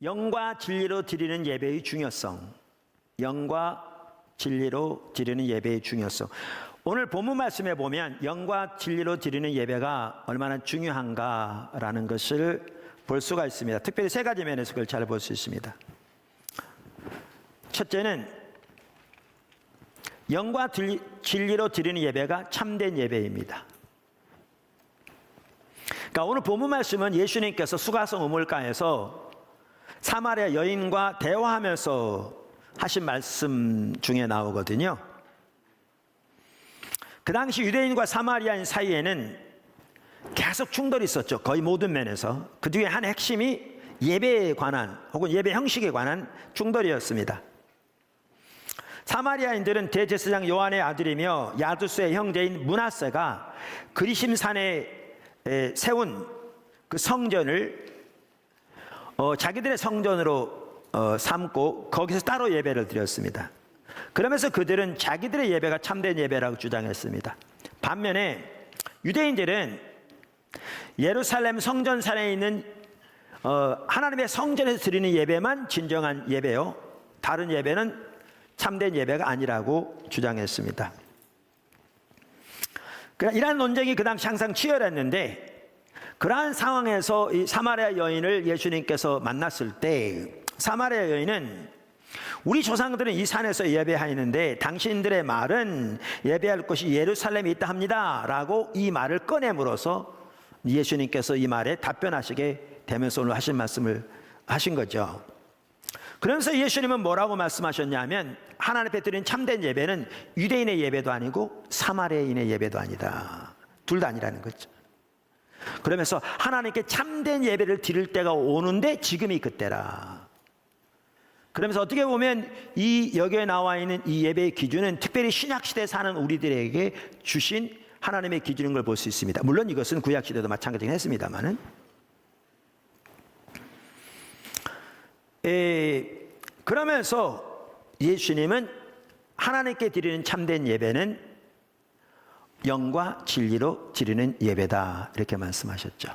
영과 진리로 드리는 예배의 중요성. 영과 진리로 드리는 예배의 중요성. 오늘 본문 말씀에 보면 영과 진리로 드리는 예배가 얼마나 중요한가라는 것을 볼 수가 있습니다. 특별히 세 가지 면에서 그걸 잘 볼 수 있습니다. 첫째는 영과 진리로 드리는 예배가 참된 예배입니다. 그러니까 오늘 본문 말씀은 예수님께서 수가성 우물가에서 사마리아 여인과 대화하면서 하신 말씀 중에 나오거든요. 그 당시 유대인과 사마리아인 사이에는 계속 충돌이 있었죠. 거의 모든 면에서. 그 중에 한 핵심이 예배에 관한 혹은 예배 형식에 관한 충돌이었습니다. 사마리아인들은 대제사장 요한의 아들이며 야두스의 형제인 므낫세가 그리심산에 세운 그 성전을 자기들의 성전으로 삼고 거기서 따로 예배를 드렸습니다. 그러면서 그들은 자기들의 예배가 참된 예배라고 주장했습니다. 반면에 유대인들은 예루살렘 성전산에 있는 하나님의 성전에서 드리는 예배만 진정한 예배요, 다른 예배는 참된 예배가 아니라고 주장했습니다. 이러한 논쟁이 그 당시 항상 치열했는데, 그러한 상황에서 이 사마리아 여인을 예수님께서 만났을 때 사마리아 여인은 우리 조상들은 이 산에서 예배하였는데 당신들의 말은 예배할 곳이 예루살렘에 있다 합니다 라고 이 말을 꺼내므로써 예수님께서 이 말에 답변하시게 되면서 오늘 하신 말씀을 하신 거죠. 그러면서 예수님은 뭐라고 말씀하셨냐면, 하나님 앞에 드린 참된 예배는 유대인의 예배도 아니고 사마리아인의 예배도 아니다. 둘 다 아니라는 거죠. 그러면서 하나님께 참된 예배를 드릴 때가 오는데 지금이 그때라. 그러면서 어떻게 보면 이 여기에 나와 있는 이 예배의 기준은 특별히 신약시대에 사는 우리들에게 주신 하나님의 기준인 걸 볼 수 있습니다. 물론 이것은 구약시대도 마찬가지긴 했습니다만은. 그러면서 예수님은 하나님께 드리는 참된 예배는 영과 진리로 드리는 예배다, 이렇게 말씀하셨죠.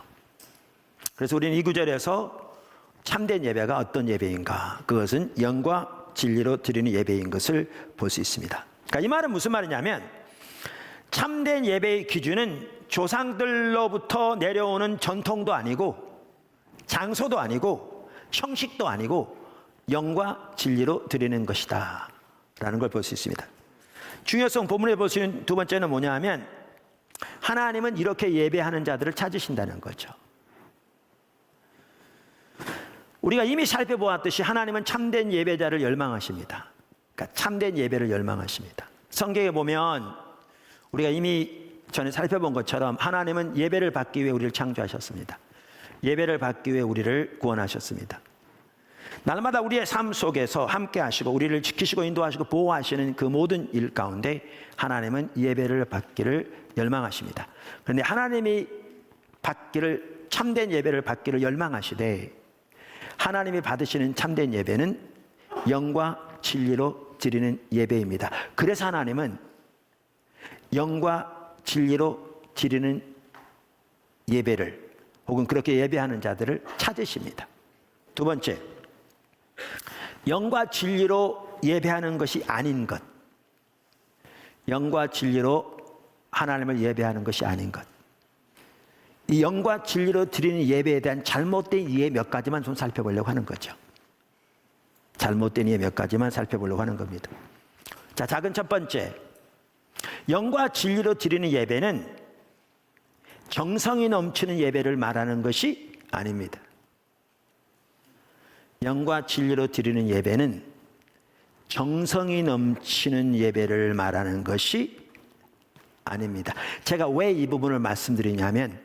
그래서 우리는 이 구절에서 참된 예배가 어떤 예배인가, 그것은 영과 진리로 드리는 예배인 것을 볼 수 있습니다. 그러니까 이 말은 무슨 말이냐면, 참된 예배의 기준은 조상들로부터 내려오는 전통도 아니고 장소도 아니고 형식도 아니고 영과 진리로 드리는 것이다 라는 걸 볼 수 있습니다. 중요성 본문에 보시는 두 번째는 뭐냐 하면, 하나님은 이렇게 예배하는 자들을 찾으신다는 거죠. 우리가 이미 살펴보았듯이 하나님은 참된 예배자를 열망하십니다. 그러니까 참된 예배를 열망하십니다. 성경에 보면 우리가 이미 전에 살펴본 것처럼 하나님은 예배를 받기 위해 우리를 창조하셨습니다. 예배를 받기 위해 우리를 구원하셨습니다. 날마다 우리의 삶 속에서 함께 하시고 우리를 지키시고 인도하시고 보호하시는 그 모든 일 가운데 하나님은 예배를 받기를 열망하십니다. 그런데 하나님이 받기를, 참된 예배를 받기를 열망하시되, 하나님이 받으시는 참된 예배는 영과 진리로 드리는 예배입니다. 그래서 하나님은 영과 진리로 드리는 예배를, 혹은 그렇게 예배하는 자들을 찾으십니다. 두 번째, 영과 진리로 예배하는 것이 아닌 것, 영과 진리로 하나님을 예배하는 것이 아닌 것, 이 영과 진리로 드리는 예배에 대한 잘못된 이해 몇 가지만 좀 살펴보려고 하는 거죠. 잘못된 이해 몇 가지만 살펴보려고 하는 겁니다. 자, 작은 첫 번째, 영과 진리로 드리는 예배는 정성이 넘치는 예배를 말하는 것이 아닙니다. 영과 진리로 드리는 예배는 정성이 넘치는 예배를 말하는 것이 아닙니다. 제가 왜 이 부분을 말씀드리냐면,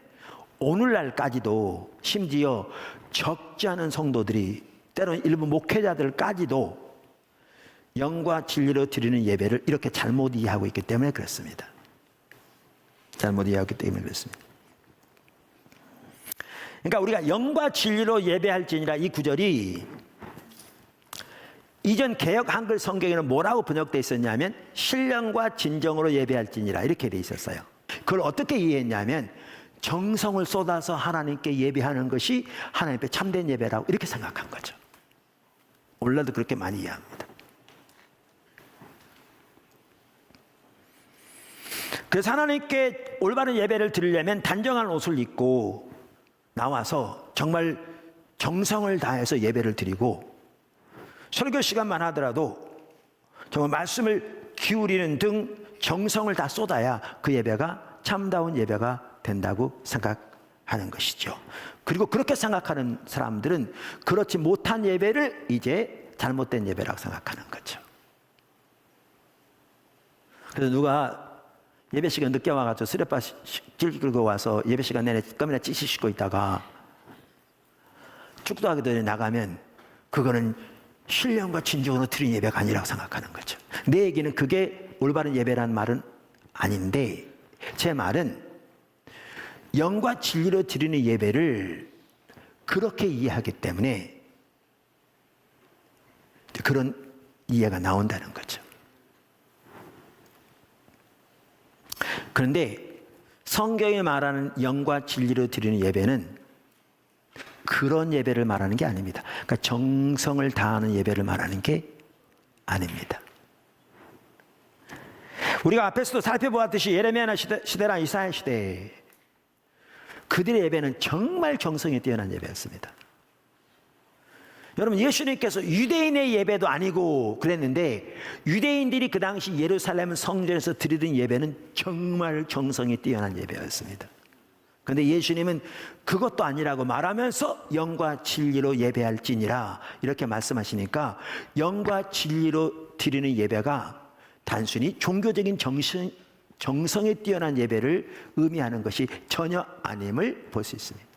오늘날까지도 심지어 적지 않은 성도들이, 때로는 일부 목회자들까지도 영과 진리로 드리는 예배를 이렇게 잘못 이해하고 있기 때문에 그렇습니다. 잘못 이해하기 때문에 그렇습니다. 그러니까 우리가 영과 진리로 예배할지니라, 이 구절이 이전 개역 한글 성경에는 뭐라고 번역되어 있었냐면, 신령과 진정으로 예배할지니라 이렇게 되어 있었어요. 그걸 어떻게 이해했냐면, 정성을 쏟아서 하나님께 예배하는 것이 하나님 앞에 참된 예배라고 이렇게 생각한 거죠. 오늘날도 그렇게 많이 이해합니다. 그래서 하나님께 올바른 예배를 드리려면 단정한 옷을 입고 나와서 정말 정성을 다해서 예배를 드리고, 설교 시간만 하더라도 정말 말씀을 기울이는 등 정성을 다 쏟아야 그 예배가 참다운 예배가 된다고 생각하는 것이죠. 그리고 그렇게 생각하는 사람들은 그렇지 못한 예배를 이제 잘못된 예배라고 생각하는 거죠. 그래서 누가 예배 시간 늦게 와가지고 쓰레빠 끌고 와서 예배 시간 내내 껌이나 찌시 씻고 있다가 축도하기 전에 나가면 그거는 신령과 진정으로 드린 예배가 아니라고 생각하는 거죠. 내 얘기는 그게 올바른 예배라는 말은 아닌데, 제 말은 영과 진리로 드리는 예배를 그렇게 이해하기 때문에 그런 이해가 나온다는 거죠. 그런데 성경이 말하는 영과 진리로 드리는 예배는 그런 예배를 말하는 게 아닙니다. 그러니까 정성을 다하는 예배를 말하는 게 아닙니다. 우리가 앞에서도 살펴보았듯이 예레미야 시대랑 이사야 시대, 그들의 예배는 정말 정성이 뛰어난 예배였습니다. 여러분, 예수님께서 유대인의 예배도 아니고 그랬는데, 유대인들이 그 당시 예루살렘 성전에서 드리던 예배는 정말 정성이 뛰어난 예배였습니다. 그런데 예수님은 그것도 아니라고 말하면서 영과 진리로 예배할지니라 이렇게 말씀하시니까, 영과 진리로 드리는 예배가 단순히 종교적인 정성에 뛰어난 예배를 의미하는 것이 전혀 아님을 볼 수 있습니다.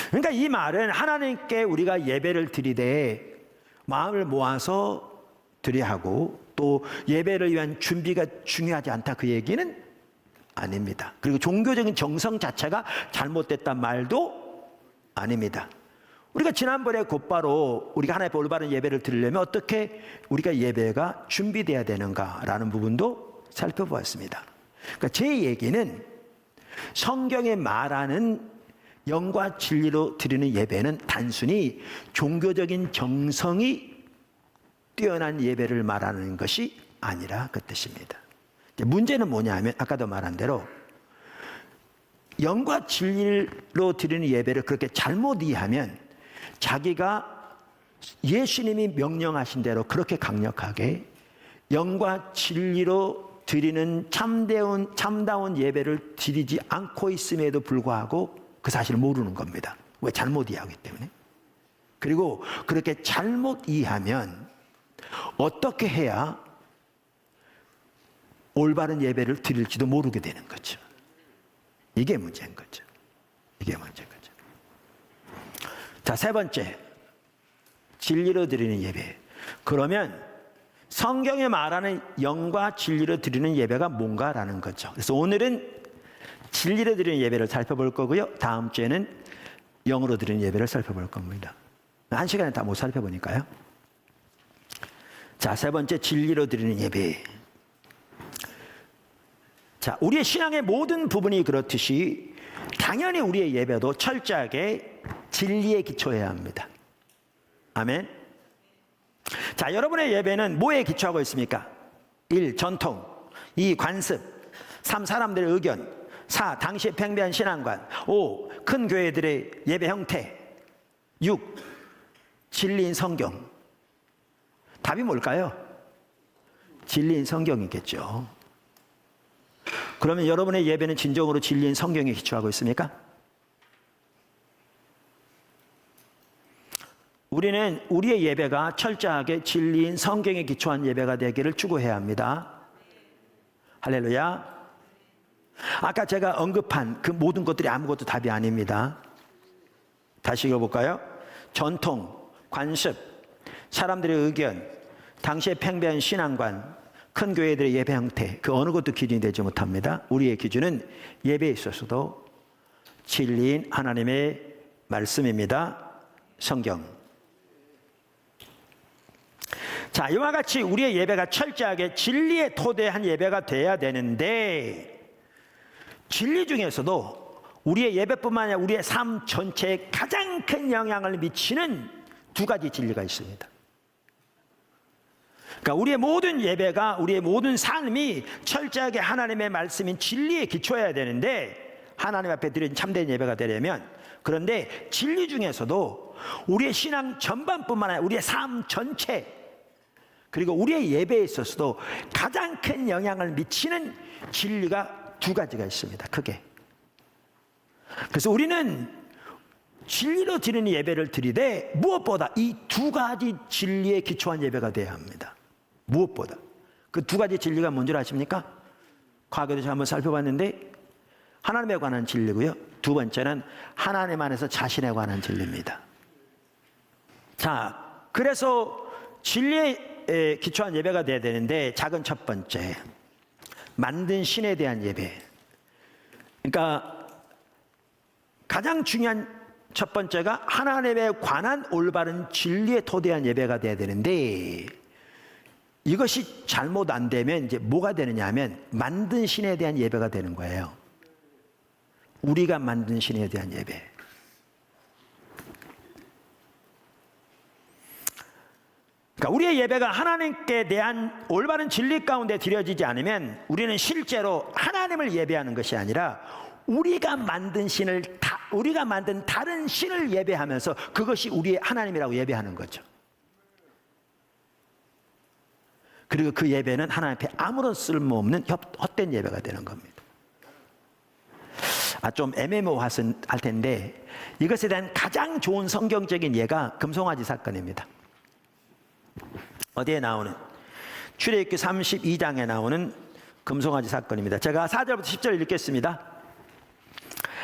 그러니까 이 말은 하나님께 우리가 예배를 드리되 마음을 모아서 드려야 하고, 또 예배를 위한 준비가 중요하지 않다, 그 얘기는 아닙니다. 그리고 종교적인 정성 자체가 잘못됐단 말도 아닙니다. 우리가 지난번에 곧바로 우리가 하나님께 올바른 예배를 드리려면 어떻게 우리가 예배가 준비돼야 되는가라는 부분도 살펴보았습니다. 그러니까 제 얘기는 성경에 말하는 영과 진리로 드리는 예배는 단순히 종교적인 정성이 뛰어난 예배를 말하는 것이 아니라 그 뜻입니다. 문제는 뭐냐 하면, 아까도 말한 대로 영과 진리로 드리는 예배를 그렇게 잘못 이해하면 자기가 예수님이 명령하신 대로 그렇게 강력하게 영과 진리로 드리는 참다운 예배를 드리지 않고 있음에도 불구하고 그 사실을 모르는 겁니다. 왜? 잘못 이해하기 때문에. 그리고 그렇게 잘못 이해하면 어떻게 해야 올바른 예배를 드릴지도 모르게 되는 거죠. 이게 문제인 거죠. 이게 문제인 거죠. 자, 세 번째, 진리로 드리는 예배. 그러면 성경에 말하는 영과 진리로 드리는 예배가 뭔가라는 거죠. 그래서 오늘은 진리로 드리는 예배를 살펴볼 거고요, 다음 주에는 영으로 드리는 예배를 살펴볼 겁니다. 한 시간에 다 못 살펴보니까요. 자, 세 번째, 진리로 드리는 예배. 자, 우리의 신앙의 모든 부분이 그렇듯이 당연히 우리의 예배도 철저하게 진리에 기초해야 합니다. 아멘. 자, 여러분의 예배는 뭐에 기초하고 있습니까? 1. 전통, 2. 관습, 3. 사람들의 의견, 4. 당시의 팽배한 신앙관, 5. 큰 교회들의 예배 형태, 6. 진리인 성경. 답이 뭘까요? 진리인 성경이겠죠. 그러면 여러분의 예배는 진정으로 진리인 성경에 기초하고 있습니까? 우리는 우리의 예배가 철저하게 진리인 성경에 기초한 예배가 되기를 추구해야 합니다. 할렐루야. 아까 제가 언급한 그 모든 것들이 아무것도 답이 아닙니다. 다시 읽어볼까요? 전통, 관습, 사람들의 의견, 당시의 팽배한 신앙관, 큰 교회들의 예배 형태, 그 어느 것도 기준이 되지 못합니다. 우리의 기준은 예배에 있어서도 진리인 하나님의 말씀입니다. 성경. 자, 이와 같이 우리의 예배가 철저하게 진리에 토대한 예배가 돼야 되는데, 진리 중에서도 우리의 예배뿐만 아니라 우리의 삶 전체에 가장 큰 영향을 미치는 두 가지 진리가 있습니다. 그러니까 우리의 모든 예배가, 우리의 모든 삶이 철저하게 하나님의 말씀인 진리에 기초해야 되는데, 하나님 앞에 드린 참된 예배가 되려면, 그런데 진리 중에서도 우리의 신앙 전반뿐만 아니라 우리의 삶 전체, 그리고 우리의 예배에 있어서도 가장 큰 영향을 미치는 진리가 두 가지가 있습니다. 크게. 그래서 우리는 진리로 드리는 예배를 드리되 무엇보다 이 두 가지 진리에 기초한 예배가 되어야 합니다. 무엇보다. 그 두 가지 진리가 뭔지 아십니까? 과거에도 제가 한번 살펴봤는데 하나님에 관한 진리고요. 두 번째는 하나님 안에서 자신에 관한 진리입니다. 자, 그래서 진리에 기초한 예배가 되어야 되는데, 작은 첫 번째, 만든 신에 대한 예배. 그러니까 가장 중요한 첫 번째가 하나님에 관한 올바른 진리에 토대한 예배가 되어야 되는데, 이것이 잘못 안 되면 이제 뭐가 되느냐 하면 만든 신에 대한 예배가 되는 거예요. 우리가 만든 신에 대한 예배. 그러니까 우리의 예배가 하나님께 대한 올바른 진리 가운데 드려지지 않으면 우리는 실제로 하나님을 예배하는 것이 아니라 우리가 만든 다른 신을 예배하면서 그것이 우리의 하나님이라고 예배하는 거죠. 그리고 그 예배는 하나님 앞에 아무런 쓸모없는 헛된 예배가 되는 겁니다. 좀 애매모호할 텐데, 이것에 대한 가장 좋은 성경적인 예가 금송아지 사건입니다. 어디에 나오는? 출애굽기 32장에 나오는 금송아지 사건입니다. 제가 4절부터 10절 읽겠습니다.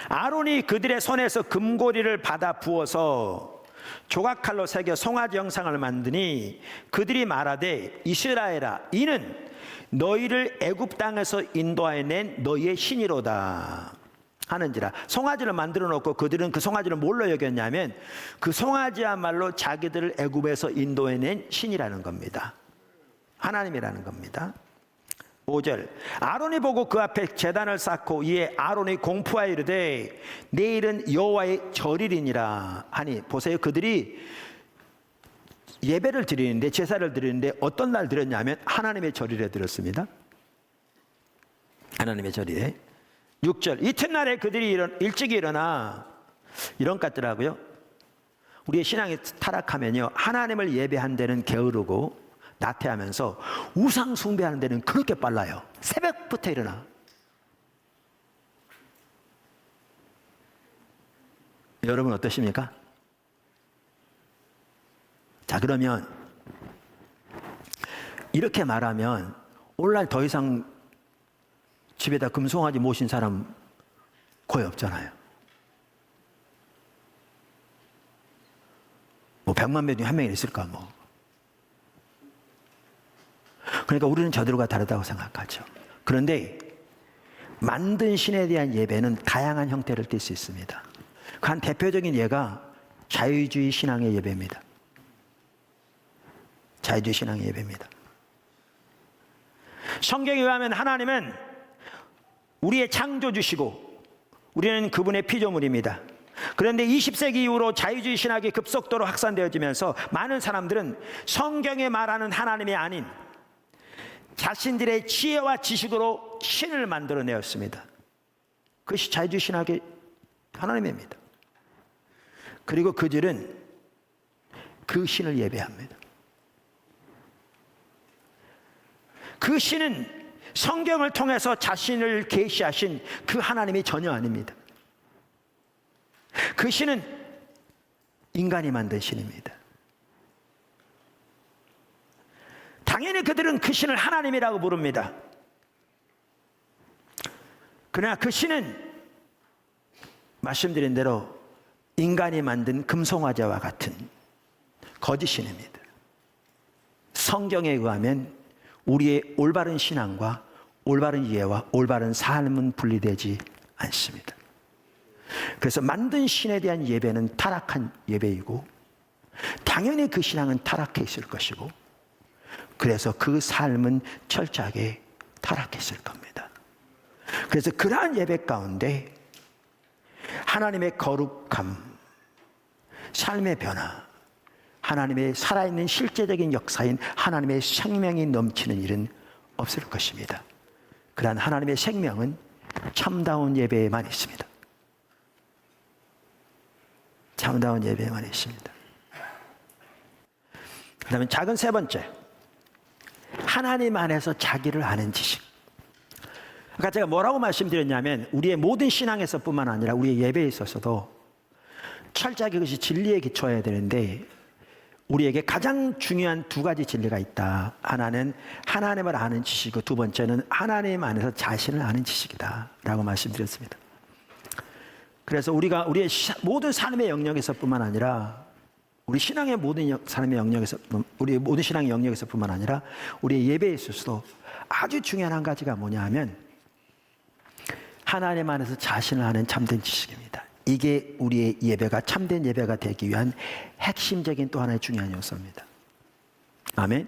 아론이 그들의 손에서 금고리를 받아 부어서 조각칼로 새겨 송아지 형상을 만드니 그들이 말하되 이스라엘아, 이는 너희를 애굽 땅에서 인도하여 낸 너희의 신이로다 하는지라. 송아지를 만들어 놓고 그들은 그 송아지를 뭘로 여겼냐면 그 송아지야말로 자기들을 애굽에서 인도해낸 신이라는 겁니다. 하나님이라는 겁니다. 5절, 아론이 보고 그 앞에 제단을 쌓고 이에 아론이 공포하여 이르되 내일은 여호와의 절일이니라 하니, 보세요, 그들이 예배를 드리는데, 제사를 드리는데 어떤 날 드렸냐면 하나님의 절일에 드렸습니다. 하나님의 절일에. 6절, 이튿날에 그들이 일찍 일어나, 이런 것 같더라고요. 우리의 신앙이 타락하면요, 하나님을 예배한 데는 게으르고 나태하면서 우상 숭배하는 데는 그렇게 빨라요. 새벽부터 일어나. 여러분 어떠십니까? 자, 그러면 이렇게 말하면 오늘날 더 이상 집에다 금송아지 모신 사람 거의 없잖아요. 뭐 100만 명 중에 한 명이 있을까 뭐. 그러니까 우리는 저들과 다르다고 생각하죠. 그런데 만든 신에 대한 예배는 다양한 형태를 띨 수 있습니다. 그 한 대표적인 예가 자유주의 신앙의 예배입니다. 자유주의 신앙의 예배입니다. 성경에 의하면 하나님은 우리의 창조주시고 우리는 그분의 피조물입니다. 그런데 20세기 이후로 자유주의 신학이 급속도로 확산되어지면서 많은 사람들은 성경에 말하는 하나님이 아닌 자신들의 지혜와 지식으로 신을 만들어내었습니다. 그것이 자유주의 신학의 하나님입니다. 그리고 그들은 그 신을 예배합니다. 그 신은 성경을 통해서 자신을 계시하신 그 하나님이 전혀 아닙니다. 그 신은 인간이 만든 신입니다. 당연히 그들은 그 신을 하나님이라고 부릅니다. 그러나 그 신은 말씀드린 대로 인간이 만든 금송아지와 같은 거짓신입니다. 성경에 의하면 우리의 올바른 신앙과 올바른 이해와 올바른 삶은 분리되지 않습니다. 그래서 만든 신에 대한 예배는 타락한 예배이고 당연히 그 신앙은 타락해 있을 것이고 그래서 그 삶은 철저하게 타락했을 겁니다. 그래서 그러한 예배 가운데 하나님의 거룩함, 삶의 변화, 하나님의 살아있는 실제적인 역사인 하나님의 생명이 넘치는 일은 없을 것입니다. 그러한 하나님의 생명은 참다운 예배에만 있습니다. 참다운 예배에만 있습니다. 그 다음에 작은 세 번째, 하나님 안에서 자기를 아는 지식. 그러니까 제가 뭐라고 말씀드렸냐면 우리의 모든 신앙에서뿐만 아니라 우리의 예배에 있어서도 철저하게 그것이 진리에 기초해야 되는데 우리에게 가장 중요한 두 가지 진리가 있다. 하나는 하나님을 아는 지식이고 두 번째는 하나님 안에서 자신을 아는 지식이다 라고 말씀드렸습니다. 그래서 우리가 우리의 모든 삶의 영역에서뿐만 아니라 우리 신앙의 모든 삶의 영역에서 우리의 모든 신앙의 영역에서뿐만 아니라 우리의 예배에 있어서도 아주 중요한 한 가지가 뭐냐 하면 하나님 안에서 자신을 아는 참된 지식입니다. 이게 우리의 예배가 참된 예배가 되기 위한 핵심적인 또 하나의 중요한 요소입니다. 아멘.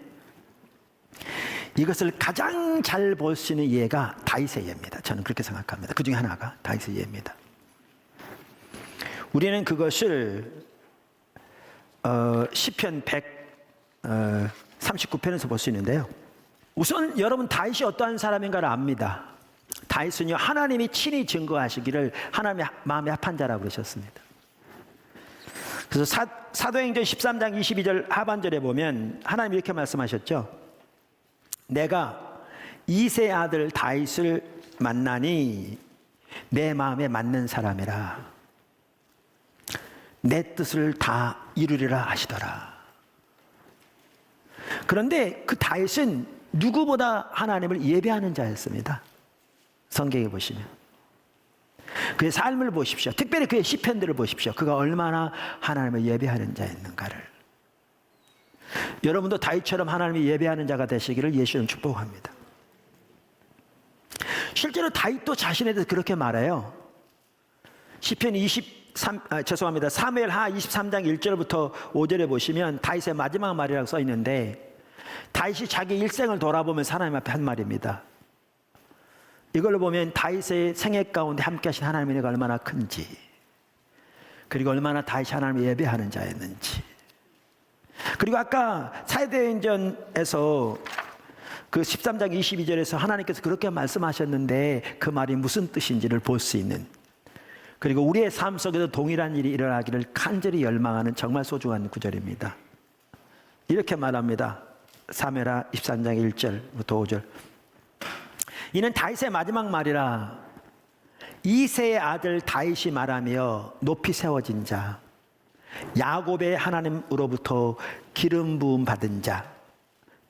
이것을 가장 잘 볼 수 있는 예가 다윗의 예입니다. 저는 그렇게 생각합니다. 그 중에 하나가 다윗의 예입니다. 우리는 그것을 시편 139편에서 볼 수 있는데요. 우선 여러분 다윗이 어떠한 사람인가를 압니다. 다윗은요 하나님이 친히 증거하시기를 하나님의 마음에 합한 자라고 그러셨습니다. 그래서 사도행전 13장 22절 하반절에 보면 하나님이 이렇게 말씀하셨죠. 내가 이새의 아들 다윗을 만나니 내 마음에 맞는 사람이라 내 뜻을 다 이루리라 하시더라. 그런데 그 다윗은 누구보다 하나님을 예배하는 자였습니다. 성경에 보시면 그의 삶을 보십시오. 특별히 그의 시편들을 보십시오. 그가 얼마나 하나님을 예배하는 자였는가를. 여러분도 다윗처럼 하나님을 예배하는 자가 되시기를 예수님 축복합니다. 실제로 다윗도 자신에 대해서 그렇게 말해요. 시편 사무엘하 23장 1절부터 5절에 보시면 다윗의 마지막 말이라고 써 있는데 다윗이 자기 일생을 돌아보면서 하나님 앞에 한 말입니다. 이걸로 보면 다윗의 생애 가운데 함께 하신 하나님의 은혜가 얼마나 큰지, 그리고 얼마나 다윗이 하나님을 예배하는 자였는지, 그리고 아까 사도행전에서 그 13장 22절에서 하나님께서 그렇게 말씀하셨는데 그 말이 무슨 뜻인지를 볼 수 있는, 그리고 우리의 삶 속에도 동일한 일이 일어나기를 간절히 열망하는 정말 소중한 구절입니다. 이렇게 말합니다. 사무엘하 23장 1절부터 5절. 이는 다윗의 마지막 말이라 이새의 아들 다윗이 말하며 높이 세워진 자, 야곱의 하나님으로부터 기름 부음 받은 자,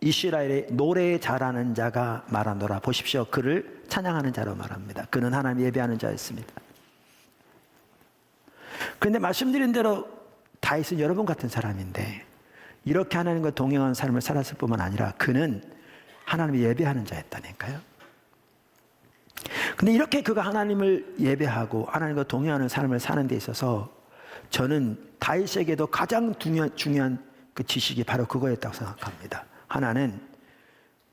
이스라엘의 노래 잘하는 자가 말하노라. 보십시오. 그를 찬양하는 자로 말합니다. 그는 하나님 예배하는 자였습니다. 그런데 말씀드린 대로 다윗은 여러분 같은 사람인데 이렇게 하나님과 동행한 삶을 살았을 뿐만 아니라 그는 하나님을 예배하는 자였다니까요. 근데 이렇게 그가 하나님을 예배하고 하나님과 동행하는 삶을 사는 데 있어서 저는 다윗에게도 가장 중요한 그 지식이 바로 그거였다고 생각합니다. 하나는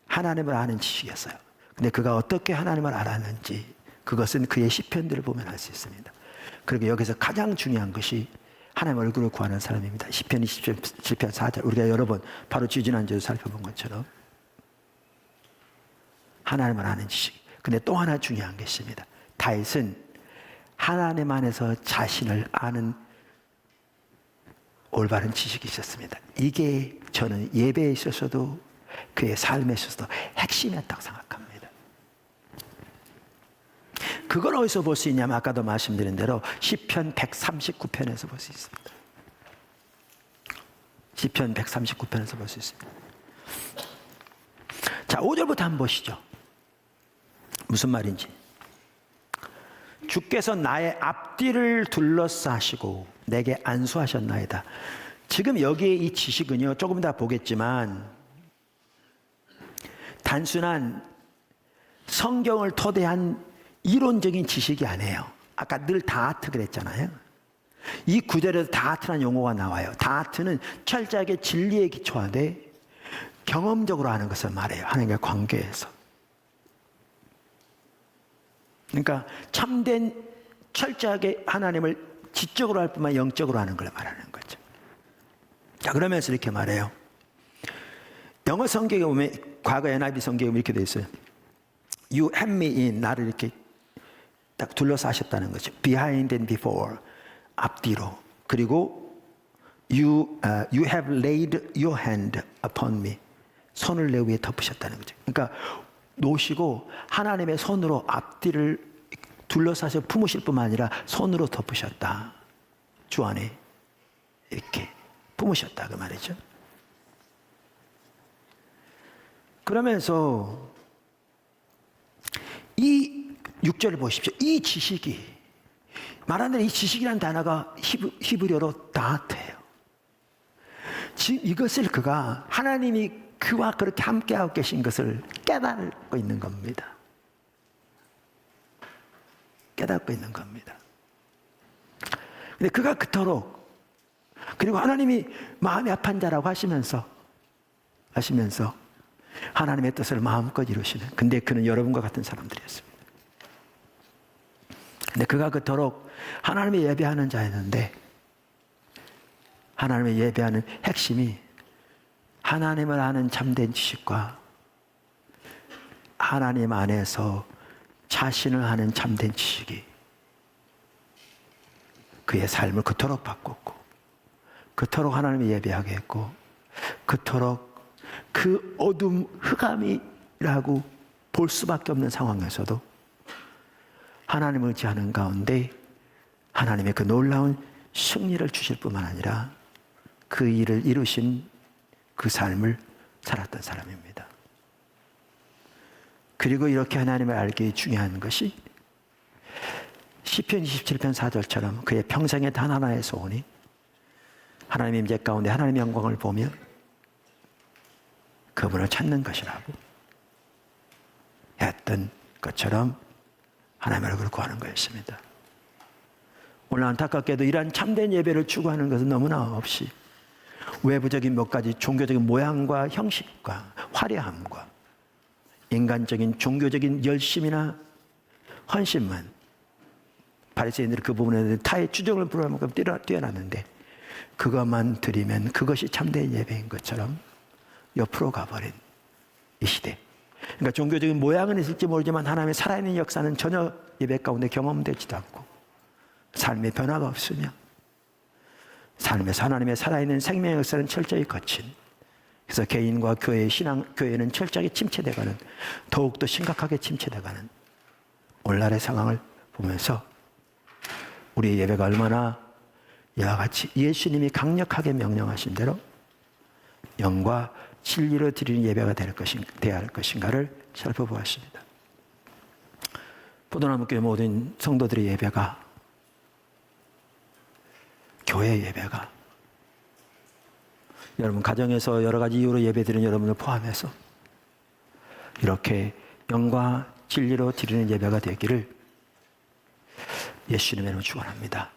하나님을 아는 지식이었어요. 근데 그가 어떻게 하나님을 알았는지 그것은 그의 시편들을 보면 알 수 있습니다. 그리고 여기서 가장 중요한 것이 하나님 얼굴을 구하는 사람입니다. 시편 27편 4절. 우리가 여러 번 바로 지지난주에 살펴본 것처럼 하나님을 아는 지식. 근데 또 하나 중요한 게 있습니다. 다윗은 하나님 안에서 자신을 아는 올바른 지식이 있었습니다. 이게 저는 예배에 있어서도 그의 삶에 있어서도 핵심이었다고 생각합니다. 그걸 어디서 볼 수 있냐면 아까도 말씀드린 대로 시편 139편에서 볼 수 있습니다. 시편 139편에서 볼 수 있습니다. 자, 5절부터 한번 보시죠. 무슨 말인지. 주께서 나의 앞뒤를 둘러싸시고 내게 안수하셨나이다. 지금 여기에 이 지식은요, 조금 더 보겠지만 단순한 성경을 토대한 이론적인 지식이 아니에요. 아까 늘 다하트 그랬잖아요. 이 구절에서 다하트라는 용어가 나와요. 다하트는 철저하게 진리에 기초하되 경험적으로 하는 것을 말해요. 하나님과 관계에서. 그러니까 참된 철저하게 하나님을 지적으로 할 뿐만 영적으로 하는 걸 말하는 거죠. 자, 그러면서 이렇게 말해요. 영어 성경에 보면 과거 NIV 성경에 이렇게 돼 있어요. You have me in, 나를 이렇게 딱 둘러싸셨다는 거죠. Behind and before, 앞뒤로. 그리고 you have laid your hand upon me, 손을 내 위에 덮으셨다는 거죠. 그러니까 놓으시고 하나님의 손으로 앞뒤를 둘러싸서 품으실 뿐만 아니라 손으로 덮으셨다. 주 안에 이렇게 품으셨다 그 말이죠. 그러면서 이 6절을 보십시오. 이 지식이, 말하는 이 지식이라는 단어가 히브리어로 다트예요. 지금 이것을 그가 하나님이 그와 그렇게 함께하고 계신 것을 깨닫고 있는 겁니다. 깨닫고 있는 겁니다. 근데 그가 그토록, 그리고 하나님이 마음이 아픈 자라고 하시면서 하나님의 뜻을 마음껏 이루시는, 근데 그는 여러분과 같은 사람들이었습니다. 근데 그가 그토록 하나님을 예배하는 자였는데, 하나님을 예배하는 핵심이 하나님을 아는 참된 지식과 하나님 안에서 자신을 아는 참된 지식이 그의 삶을 그토록 바꿨고, 그토록 하나님을 예배하게 했고, 그토록 그 어둠 흑암이라고 볼 수밖에 없는 상황에서도 하나님을 의지하는 가운데 하나님의 그 놀라운 승리를 주실 뿐만 아니라 그 일을 이루신 그 삶을 살았던 사람입니다. 그리고 이렇게 하나님을 알기 중요한 것이 시편 27편 4절처럼 그의 평생의 단 하나의 소원이 하나님의 임재 가운데 하나님의 영광을 보며 그분을 찾는 것이라고 했던 것처럼 하나님의 얼굴을 구하는 거였습니다. 오늘 안타깝게도 이러한 참된 예배를 추구하는 것은 너무나 없이 외부적인 몇 가지 종교적인 모양과 형식과 화려함과 인간적인 종교적인 열심이나 헌신만, 바리새인들이 그 부분에 타의 주정을 부를 만큼 뛰어났는데 그것만 드리면 그것이 참된 예배인 것처럼 옆으로 가버린 이 시대. 그러니까 종교적인 모양은 있을지 모르지만 하나님의 살아있는 역사는 전혀 예배 가운데 경험되지도 않고 삶의 변화가 없으며 삶에서 하나님의 살아있는 생명의 역사는 철저히 거친, 그래서 개인과 교회의 교회는 철저하게 침체돼가는, 더욱더 심각하게 침체돼가는 오늘날의 상황을 보면서 우리의 예배가 얼마나 이와 같이 예수님이 강력하게 명령하신 대로 영과 진리로 드리는 예배가 되어야 할 것인가를 살펴보았습니다. 포도나무교회 모든 성도들의 예배가, 교회 예배가, 여러분 가정에서 여러 가지 이유로 예배드리는 여러분을 포함해서 이렇게 영과 진리로 드리는 예배가 되기를 예수님의 이름으로 축원합니다.